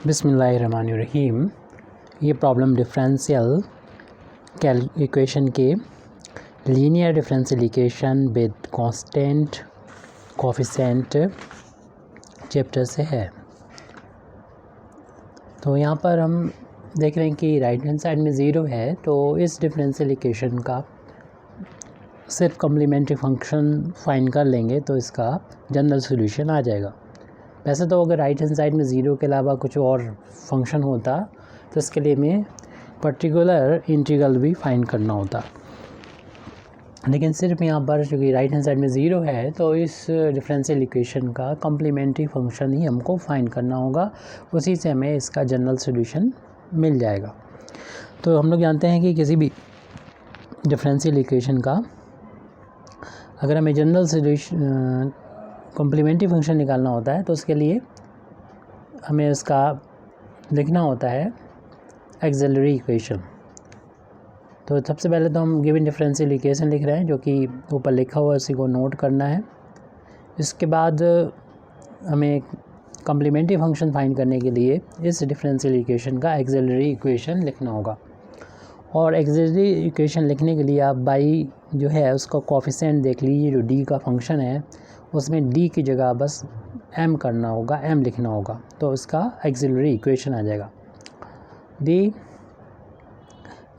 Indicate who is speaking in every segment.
Speaker 1: बिस्मिल्लाहिर्रहमानिर्रहीम। ये problem differential equation के linear differential equation with constant coefficient chapter से है। तो यहाँ पर हम देख रहे हैं कि राइट हैंड साइड में ज़ीरो है, तो इस डिफरेंशियल इक्वेशन का सिर्फ कॉम्प्लीमेंट्री फंक्शन फाइंड कर लेंगे तो इसका जनरल सॉल्यूशन आ जाएगा। वैसे तो अगर राइट हैंड साइड में ज़ीरो के अलावा कुछ और फंक्शन होता तो इसके लिए हमें पर्टिकुलर इंटीग्रल भी फाइंड करना होता, लेकिन सिर्फ यहाँ पर चूँकि राइट हैंड साइड में ज़ीरो है तो इस डिफरेंशियल इक्वेशन का कॉम्प्लीमेंट्री फंक्शन ही हमको फाइंड करना होगा, उसी से हमें इसका जनरल सॉल्यूशन मिल जाएगा। तो हम लोग जानते हैं कि किसी भी डिफरेंशियल इक्वेशन का अगर हमें जनरल सॉल्यूशन कॉम्प्लीमेंट्री फंक्शन निकालना होता है तो उसके लिए हमें उसका लिखना होता है एक्सिलरी इक्वेशन। तो सबसे पहले तो हम गिवन डिफरेंशियल इक्वेशन लिख रहे हैं, जो कि ऊपर लिखा हुआ है, उसी को नोट करना है। इसके बाद हमें कॉम्प्लीमेंट्री फंक्शन फाइंड करने के लिए इस डिफरेंशियल इक्वेशन का एक्सिलरी इक्वेशन लिखना होगा। और एक्सिलरी इक्वेशन लिखने के लिए आप बाई जो है उसका कोफिशिएंट देख लीजिए, जो डी का फंक्शन है उसमें डी की जगह बस एम करना होगा, एम लिखना होगा, तो इसका एक्सिलरी इक्वेशन आ जाएगा। दी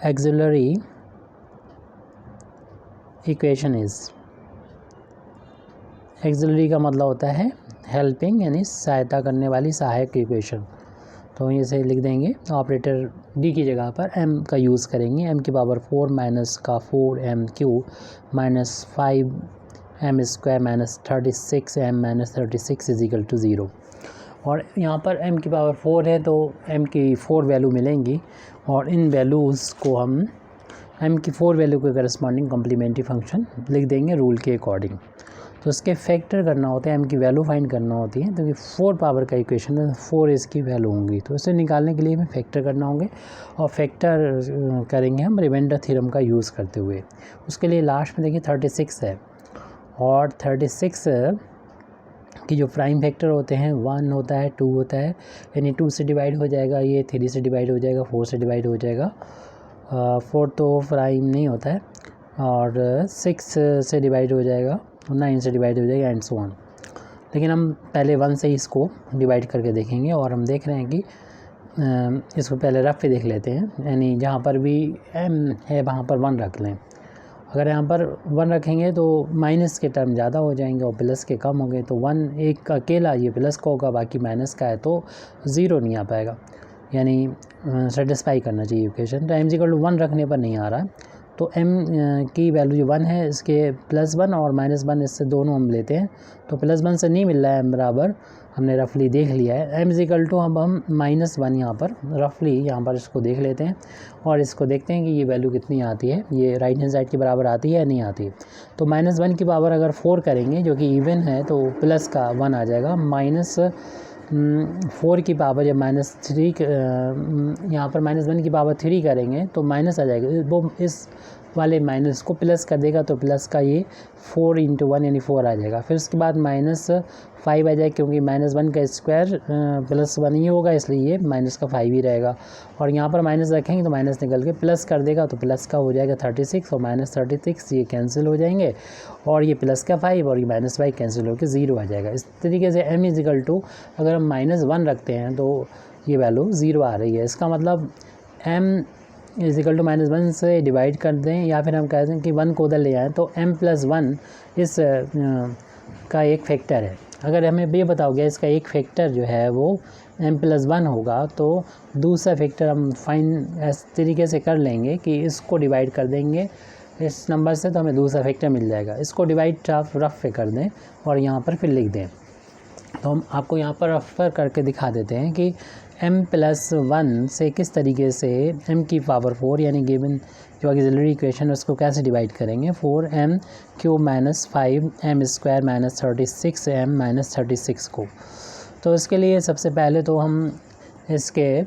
Speaker 1: एक्सिलरी इक्वेशन इज, एक्सिलरी का मतलब होता है हेल्पिंग, यानी सहायता करने वाली, सहायक इक्वेशन। तो इसे लिख देंगे, ऑपरेटर डी की जगह पर एम का यूज़ करेंगे। एम की पावर 4 माइनस का 4m cube minus 5m square minus 36m minus 36 is equal to 0। और यहाँ पर m की पावर 4 है तो m की 4 वैल्यू मिलेंगी, और इन वैल्यूज़ को हम m की 4 वैल्यू के करस्पॉन्डिंग कॉम्प्लीमेंट्री फंक्शन लिख देंगे रूल के अकॉर्डिंग। तो इसके फैक्टर करना होता है, m की वैल्यू फाइंड करना होती है, तो 4 पावर का इक्वेशन है, 4 इसकी वैल्यू होंगी, तो इसे निकालने के लिए हमें फैक्टर करना होंगे, और फैक्टर करेंगे हम रिमाइंडर थ्योरम का यूज़ करते हुए। उसके लिए लास्ट में देखिए 36 है, और 36 की जो प्राइम फैक्टर होते हैं 1 होता है, 2 होता है, यानी 2 से डिवाइड हो जाएगा, ये 3 से डिवाइड हो जाएगा, 4 से डिवाइड हो जाएगा, 4 तो प्राइम नहीं होता है, और 6 से डिवाइड हो जाएगा, 9 से डिवाइड हो जाएगा, एंड सो ऑन। लेकिन हम पहले 1 से इसको डिवाइड करके देखेंगे, और हम देख रहे हैं कि इसको पहले रफ पे देख लेते हैं, यानी जहाँ पर भी m है वहाँ पर 1 रख लें। अगर यहाँ पर 1 रखेंगे तो माइनस के टर्म ज़्यादा हो जाएंगे और प्लस के कम हो गए, तो 1 एक अकेला ये प्लस का होगा, बाकी माइनस का है, तो 0 नहीं आ पाएगा, यानी सेटिस्फाई करना चाहिए इक्वेशन। तो m=1 रखने पर नहीं आ रहा, तो m की वैल्यू जो 1 है, इसके +1 और -1 इससे दोनों हम लेते हैं, तो +1 से नहीं मिल रहा है m बराबर, हमने रफली देख लिया है। m= अब हम -1 यहाँ पर रफली यहाँ पर इसको देख लेते हैं, और इसको देखते हैं कि ये वैल्यू कितनी आती है, ये राइट हैंड साइड के बराबर आती है या नहीं आती है। तो -1 की पावर अगर 4 करेंगे, जो कि इवन है, तो प्लस का 1 आ जाएगा, -4 की पावर जब -3 यहाँ पर -1 की पावर 3 करेंगे तो माइनस आ जाएगा, वो इस वाले माइनस को प्लस कर देगा, तो प्लस का ये 4 × 1 यानी 4 आ जाएगा। फिर उसके बाद -5 आ जाएगा, क्योंकि -1 का स्क्वायर +1 ही होगा, इसलिए ये माइनस का 5 ही रहेगा। और यहाँ पर माइनस रखेंगे तो माइनस निकल के प्लस कर देगा, तो प्लस का हो जाएगा 36 और -36 ये कैंसिल हो जाएंगे, और ये प्लस का 5 और ये -5 कैंसिल होकर 0 आ जाएगा। इस तरीके से m= अगर हम -1 रखते हैं तो ये वैल्यू 0 आ रही है। इसका मतलब m=-1 से डिवाइड कर दें, या फिर हम कहते हैं कि 1 को उधर ले आएँ, तो m+1 इस का एक फैक्टर है। अगर हमें ये बताओगे इसका एक फैक्टर जो है वो m+1 होगा, तो दूसरा फैक्टर हम फाइन इस तरीके से कर लेंगे कि इसको डिवाइड कर देंगे इस नंबर से, तो हमें दूसरा फैक्टर मिल जाएगा। इसको डिवाइड रफ पे कर दें और यहाँ पर फिर लिख दें। तो हम आपको यहाँ पर रफ पर करके दिखा देते हैं कि m+1 से किस तरीके से m की पावर 4 यानी गिवन जो ऑक्सिलरी इक्वेशन है उसको कैसे डिवाइड करेंगे। 4m cube minus 5m square minus 36m minus 36 को। तो इसके लिए सबसे पहले तो हम इसके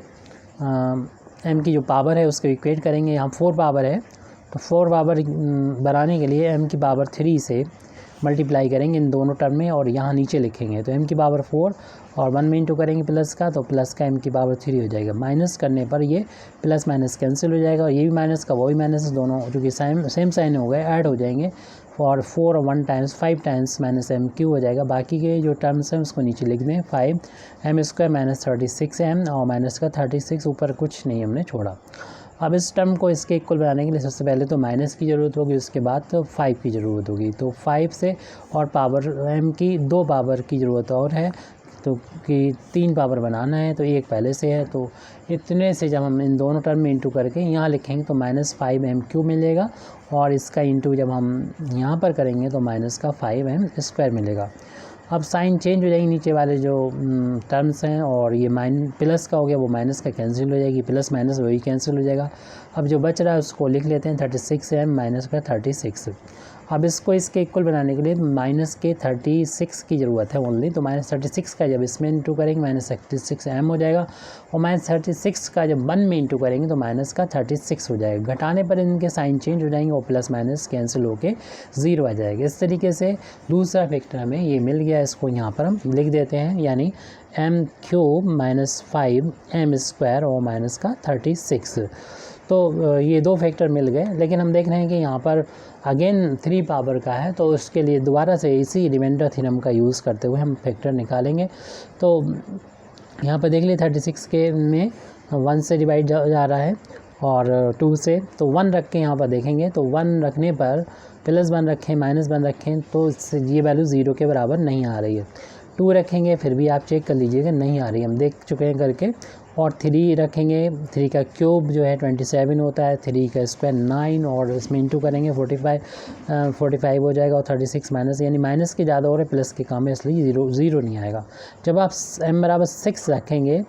Speaker 1: m की जो पावर है उसको इक्वेट करेंगे। यहाँ 4 पावर है, तो 4 पावर बनाने के लिए m की पावर 3 से मल्टीप्लाई करेंगे इन दोनों टर्म में और यहाँ नीचे लिखेंगे तो m की पावर 4 और 1 में इंटू करेंगे प्लस का, तो प्लस का m की पावर 3 हो जाएगा। माइनस करने पर ये प्लस माइनस कैंसिल हो जाएगा और ये भी माइनस का वो भी माइनस, दोनों क्योंकि सेम साइन हो गए ऐड हो जाएंगे और 4 और 1 times 5 times minus m q हो जाएगा। बाकी के जो टर्म्स हैं उसको नीचे लिख दें, 5m² माइनस 36m और माइनस का 36, ऊपर कुछ नहीं हमने छोड़ा। अब इस टर्म को इसके इक्वल बनाने के लिए सबसे पहले तो माइनस की ज़रूरत होगी, उसके बाद तो 5 की ज़रूरत होगी। तो 5 से और पावर m की 2 पावर की ज़रूरत और है, तो कि 3 पावर बनाना है, तो एक पहले से है, तो इतने से जब हम इन दोनों टर्म में इंटू करके यहाँ लिखेंगे तो -5m³ मिलेगा और इसका इंटू जब हम यहाँ पर करेंगे तो माइनस का 5m² मिलेगा। अब साइन चेंज हो जाएगी, नीचे वाले जो टर्म्स हैं और ये प्लस का हो गया वो माइनस का कैंसिल हो जाएगी, प्लस माइनस वही कैंसिल हो जाएगा। अब जो बच रहा है उसको लिख लेते हैं 36m माइनस का 36। अब इसको इसके इक्वल बनाने के लिए माइनस के 36 की ज़रूरत है ओनली, तो -36 का जब इसमें इंटू करेंगे -36m हो जाएगा और -36 का जब 1 में इंटू करेंगे तो माइनस का 36 हो जाएगा। घटाने पर इनके साइन चेंज हो जाएंगे और प्लस माइनस कैंसिल होके 0 आ जाएगा। इस तरीके से दूसरा फैक्टर हमें ये मिल गया, इसको यहाँ पर हम लिख देते हैं, यानी m³ माइनस 5m² और माइनस का 36। तो ये दो फैक्टर मिल गए, लेकिन हम देख रहे हैं कि यहाँ पर अगेन 3 पावर का है, तो उसके लिए दोबारा से इसी रिमाइंडर थ्योरम का यूज़ करते हुए हम फैक्टर निकालेंगे। तो यहाँ पर देख लिए 36 के में 1 से डिवाइड जा रहा है और 2 से, तो 1 रख के यहाँ पर देखेंगे तो 1 रखने पर +1 रखें -1 रखें तो ये वैल्यू 0 के बराबर नहीं आ रही है। 2 रखेंगे फिर भी आप चेक कर लीजिएगा नहीं आ रही, हम देख चुके हैं करके। और 3 रखेंगे, 3 का क्यूब जो है 27 होता है, 3 का स्क्वायर 9 और इसमें इंटू करेंगे 45 हो जाएगा और 36 माइनस, यानी माइनस के ज़्यादा हो रहे प्लस के कम है, इसलिए ज़ीरो नहीं आएगा। जब आप m बराबर 6 रखेंगे,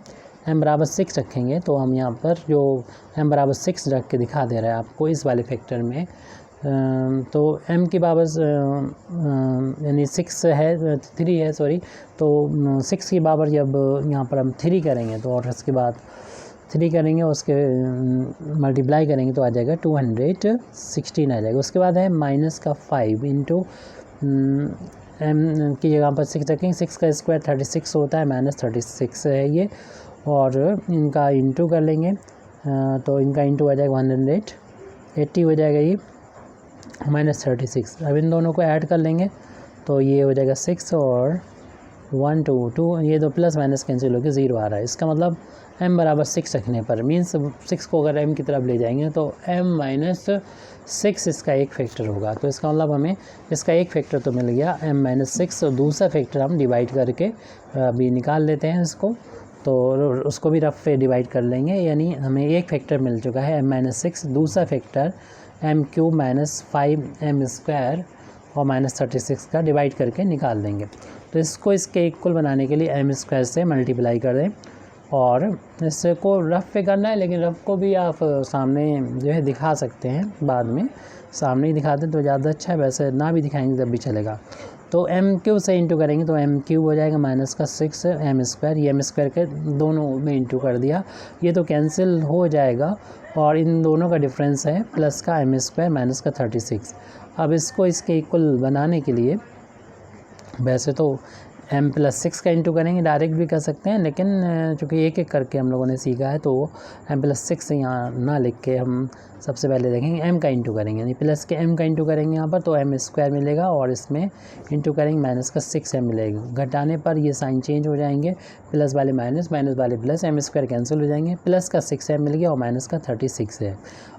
Speaker 1: m बराबर 6 रखेंगे तो हम यहाँ पर जो m बराबर 6 रख के दिखा दे रहा है आपको इस वाले फैक्टर में, तो m की पावर यानी 6 है 3 है सॉरी, तो 6 की पावर जब यहाँ पर हम 3 करेंगे तो और उसके बाद 3 करेंगे उसके मल्टीप्लाई करेंगे तो आ जाएगा 216 आ जाएगा। उसके बाद है माइनस का 5 इंटू m की जगह पर 6 रखेंगे, 6 का स्क्वायर 36 होता है, -36 है ये, और इनका इंटू कर लेंगे तो इनका इंटू आ जाएगा 180 हो जाएगा ये -36। अब इन दोनों को ऐड कर लेंगे तो ये हो जाएगा 6 और 1 2 ये दो प्लस माइनस कैंसिल होकर 0 आ रहा है। इसका मतलब m बराबर 6 रखने पर मीन्स 6 को अगर m की तरफ ले जाएंगे तो m-6 इसका एक फैक्टर होगा। तो इसका मतलब हमें इसका एक फैक्टर तो मिल गया m-6, और दूसरा फैक्टर हम डिवाइड करके अभी निकाल लेते हैं इसको, तो उसको भी रफ पे डिवाइड कर लेंगे, यानी हमें एक फैक्टर मिल चुका है m-6, दूसरा फैक्टर m³ माइनस 5m² और -36 का डिवाइड करके निकाल देंगे। तो इसको इसके इक्वल बनाने के लिए m² से मल्टीप्लाई कर दें और इसको रफ पे करना है, लेकिन रफ को भी आप सामने जो है दिखा सकते हैं, बाद में सामने ही दिखा दें तो ज़्यादा अच्छा है, वैसे ना भी दिखाएंगे तब भी चलेगा। तो m³ से इंटू करेंगे तो m³ हो जाएगा माइनस का 6m², ये m² के दोनों में इंटू कर दिया, ये तो कैंसिल हो जाएगा और इन दोनों का डिफरेंस है प्लस का m² माइनस का 36। अब इसको इसके इक्वल बनाने के लिए वैसे तो m+6 का इंटू करेंगे, डायरेक्ट भी कर सकते हैं, लेकिन चूँकि एक एक करके हम लोगों ने सीखा है तो m+6 यहाँ ना लिख के हम सबसे पहले देखेंगे m का इंटू करेंगे, यानी प्लस के m का इंटू करेंगे यहाँ पर तो m² मिलेगा और इसमें इंटू करेंगे माइनस का 6m मिलेगा। घटाने पर ये साइन चेंज हो जाएंगे, प्लस वाले माइनस वाले प्लस, m² कैंसिल हो जाएंगे, प्लस का 6m मिल गया और माइनस का 36 है।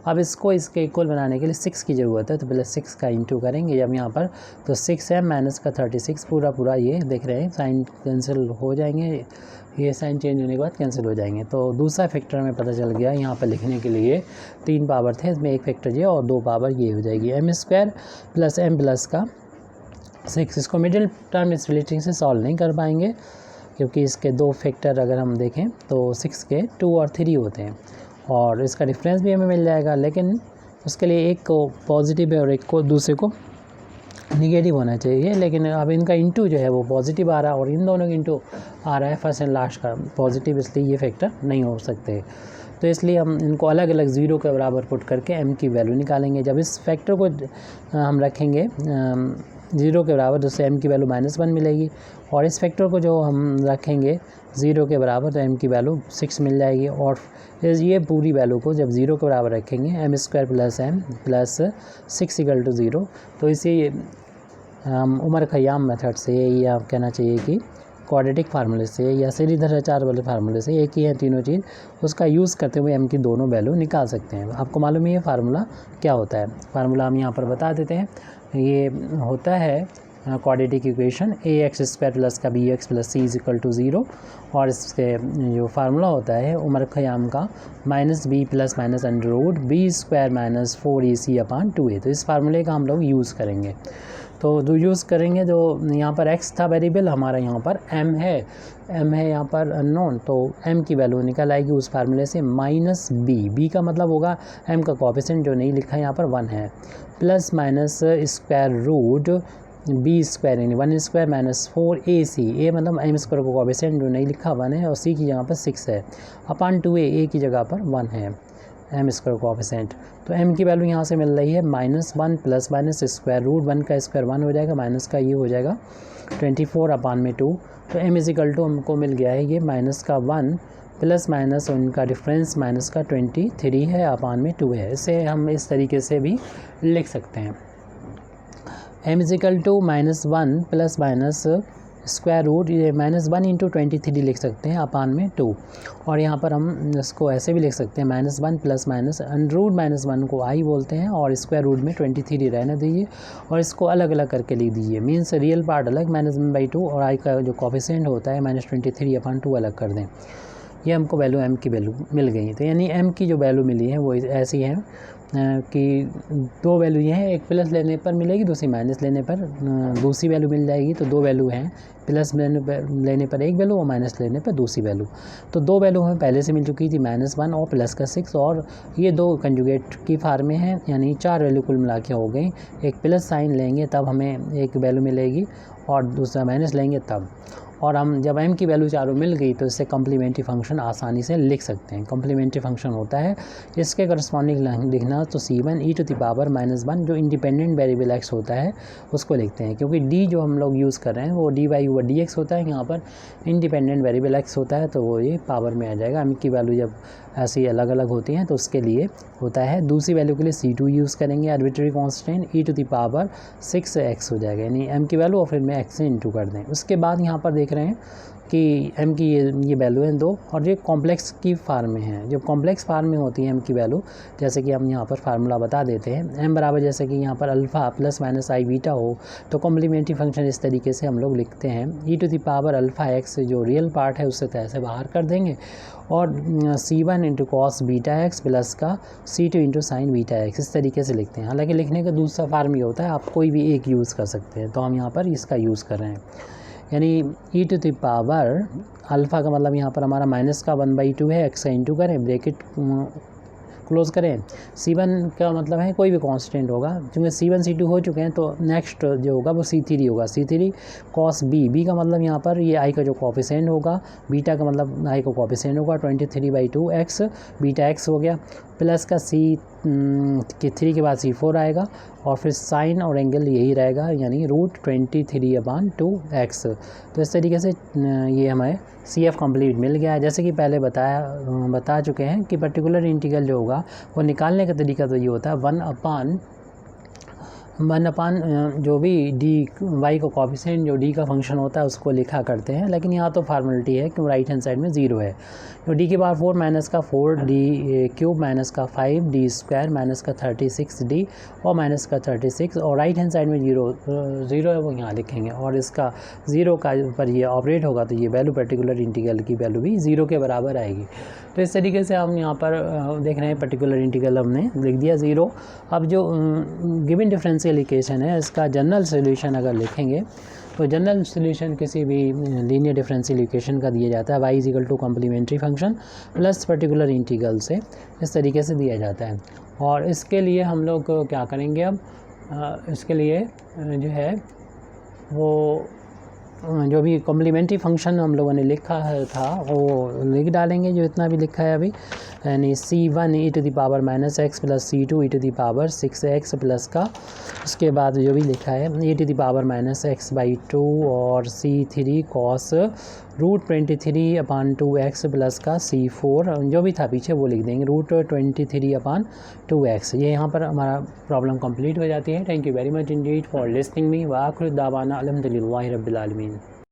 Speaker 1: अब इसको इसके इक्वल बनाने के लिए 6 की ज़रूरत है, तो प्लस 6 का इंटू करेंगे जब यहाँ पर तो 6m माइनस का 36 पूरा ये देख रहे हैं साइन कैंसिल हो जाएंगे, ये साइन चेंज होने के बाद कैंसिल हो जाएंगे। तो दूसरा फैक्टर में पता चल गया, यहाँ पर लिखने के लिए 3 पावर थे, इसमें एक फैक्टर ये और 2 पावर ये हो जाएगी m² प्लस m प्लस का 6। इसको मिडिल टर्म स्प्लिटिंग से सॉल्व नहीं कर पाएंगे क्योंकि इसके 2 फैक्टर अगर हम देखें तो 6 के 2 और 3 होते हैं और इसका डिफरेंस भी हमें मिल जाएगा, लेकिन उसके लिए एक को पॉजिटिव है और एक को दूसरे को निगेटिव होना चाहिए। लेकिन अब इनका इंटू जो है वो पॉजिटिव आ रहा है और इन दोनों का इंटू आ रहा है फर्स्ट एंड लास्ट का पॉजिटिव, इसलिए ये फैक्टर नहीं हो सकते। तो इसलिए हम इनको अलग अलग 0 के बराबर पुट करके m की वैल्यू निकालेंगे। जब इस फैक्टर को हम रखेंगे 0 के बराबर, तो उससे m की वैल्यू -1 मिलेगी। और इस फैक्टर को जो हम रखेंगे 0 के बराबर, तो m की वैल्यू 6 मिल जाएगी। और ये पूरी वैल्यू को जब 0 के बराबर रखेंगे m² + m + 6 = 0, तो इसी उमर खयाम मेथड से, या कहना चाहिए कि क्वाड्रेटिक फार्मूले से या श्रीधराचार्य वाले फार्मूले से, एक ही है तीनों चीज़, उसका यूज़ करते हुए m की दोनों वैल्यू निकाल सकते हैं। आपको मालूम है ये फार्मूला क्या होता है? फार्मूला हम यहाँ पर बता देते हैं। ये होता है quadratic equation ax² + bx + c = 0, और इसके जो फार्मूला होता है उमर खयाम का -b + -√b² - 4ac/2a। तो इस फार्मूले का हम लोग यूज़ करेंगे। तो जो यूज़ करेंगे, जो यहाँ पर x था वेरिएबल, हमारा यहाँ पर m है यहाँ पर अननोन, तो m की वैल्यू निकल आएगी उस फार्मूले से -b का मतलब होगा m का कोएफिशिएंट जो नहीं लिखा है यहाँ पर 1 है, plus minus square root b² यानी 1² - 4ac, a मतलब m² का कोएफिशिएंट जो नहीं लिखा 1 है, और c की जगह पर 6 है, अपॉन 2a, a की जगह पर 1 है m² कोएफिशिएंट। तो m की वैल्यू यहाँ से मिल रही है -1 प्लस माइनस स्क्वायर रूट 1 का स्क्वायर 1 हो जाएगा, माइनस का ये हो जाएगा 24/2। तो m = हमको मिल गया है ये -1 प्लस माइनस उनका डिफरेंस -23 है, /2 है। इसे हम इस तरीके से भी लिख सकते हैं, m = -1 plus minus square root, ये -1 × 23 लिख सकते हैं, /2। और यहाँ पर हम इसको ऐसे भी लिख सकते हैं, -1 प्लस माइनस √-1 को i बोलते हैं, और स्क्वायर रूट में 23 रहने दीजिए, और इसको अलग अलग करके लिख दीजिए। मीन्स रियल पार्ट अलग -1/2, और i का जो कोएफिशिएंट होता है -23/2 अलग कर दें। ये हमको वैल्यू m की वैल्यू मिल गई। तो यानी m की जो वैल्यू मिली है वो ऐसी है कि दो वैल्यू ये है, एक प्लस लेने पर मिलेगी, दूसरी माइनस लेने पर दूसरी वैल्यू मिल जाएगी। तो दो वैल्यू हैं, प्लस लेने पर एक वैल्यू और माइनस लेने पर दूसरी वैल्यू। तो दो वैल्यू हमें पहले से मिल चुकी थी, -1 और प्लस का 6, और ये दो कंजुगेट की फॉर्म में है, यानी 4 वैल्यू कुल मिला के हो गई। एक प्लस साइन लेंगे तब हमें एक वैल्यू मिलेगी, और दूसरा माइनस लेंगे तब। और हम जब m की वैल्यू चारों मिल गई तो इससे कम्प्लीमेंट्री फंक्शन आसानी से लिख सकते हैं। कम्प्लीमेंट्री फंक्शन होता है, इसके करस्पॉन्डिंग लिखना तो c1 e⁻⁻1 जो इंडिपेंडेंट वेरिएबल x होता है उसको लिखते हैं, क्योंकि d जो हम लोग यूज़ कर रहे हैं वो dy/dx होता है, यहाँ पर इंडिपेंडेंट वेरिएबल x होता है, तो वो ये पावर में आ जाएगा। m की वैल्यू जब ऐसी अलग अलग होती हैं तो उसके लिए होता है। दूसरी वैल्यू के लिए c2 यूज़ करेंगे, आर्बिट्रेरी कांस्टेंट e⁻6x हो जाएगा, यानी m की वैल्यू और फिर में x से इंटू कर दें। उसके बाद यहाँ पर देख रहे हैं कि m की ये वैल्यू है 2, और ये कॉम्प्लेक्स की फार्म में है। जब कॉम्प्लेक्स फार्म में होती है m की वैल्यू, जैसे कि हम यहाँ पर फार्मूला बता देते हैं, m बराबर जैसे कि यहाँ पर alpha plus minus i beta हो, तो कॉम्प्लीमेंट्री फंक्शन इस तरीके से हम लोग लिखते हैं, e⁻⁴x जो रियल पार्ट है उससे तय से बाहर कर देंगे, और c1 × cos βx प्लस का c2 × sin βx, इस तरीके से लिखते हैं। हालांकि लिखने का दूसरा फार्म ये होता है, आप कोई भी एक यूज़ कर सकते हैं, तो हम यहाँ पर इसका यूज़ कर रहे हैं। यानी e⁻α का मतलब यहाँ पर हमारा माइनस का 1/2 है, x का इंटू करें, ब्रैकेट क्लोज करें। c1 का मतलब है कोई भी कांस्टेंट होगा, क्योंकि c1 c2 हो चुके हैं, तो नेक्स्ट जो होगा वो c3 होगा, c3 cos b का मतलब यहाँ पर ये i का जो कोएफिशिएंट होगा, बीटा का मतलब i का कोएफिशिएंट होगा 23/2x, बीटा x हो गया, प्लस का c3 के बाद c4 आएगा, और फिर साइन और एंगल यही रहेगा, यानी √23/2x। तो इस तरीके से ये हमें CF कंप्लीट मिल गया है। जैसे कि पहले बता चुके हैं कि पर्टिकुलर इंटीग्रल जो होगा वो निकालने का तरीका तो ये होता है 1 अपान जो भी डी वाई का कोएफिशिएंट जो डी का फंक्शन होता है उसको लिखा करते हैं, लेकिन यहाँ तो फॉर्मेलिटी है कि राइट हैंड साइड में 0 है, तो डी की पावर 4 माइनस का 4 डी क्यूब माइनस का 5 डी स्क्वायर माइनस का 36 डी और माइनस का 36, और राइट हैंड साइड में 0 है वो यहाँ लिखेंगे, और इसका 0 का पर ये ऑपरेट होगा तो ये वैल्यू पर्टिकुलर इंटीग्रल की वैल्यू भी 0 के बराबर आएगी। तो इस तरीके से हम यहाँ पर देख रहे हैं पर्टिकुलर इंटीग्रल हमने लिख दिया 0। अब जो गिवन डिफरेंशियल इक्वेशन है इसका जनरल सॉल्यूशन अगर लिखेंगे तो जनरल सॉल्यूशन किसी भी लीनियर डिफरेंशियल इक्वेशन का दिया जाता है y = complementary function plus particular integral से, इस तरीके से दिया जाता है। और इसके लिए हम लोग क्या करेंगे, अब इसके लिए जो है वो जो भी कॉम्प्लीमेंट्री फंक्शन हम लोगों ने लिखा था वो लिख डालेंगे, जो इतना भी लिखा है अभी, यानी C1 e⁻⁻x plus C2 e⁻6x plus का, उसके बाद जो भी लिखा है e⁻⁻x/2 और C3 cos √23/2x प्लस का C4, जो भी था पीछे वो लिख देंगे √23/2x। ये यहाँ पर हमारा प्रॉब्लम कंप्लीट हो जाती है। Thank you very much Indeed for listening me. व आखिर दावाना अल्हम्दुलिल्लाहि रब्बिल आलमीन।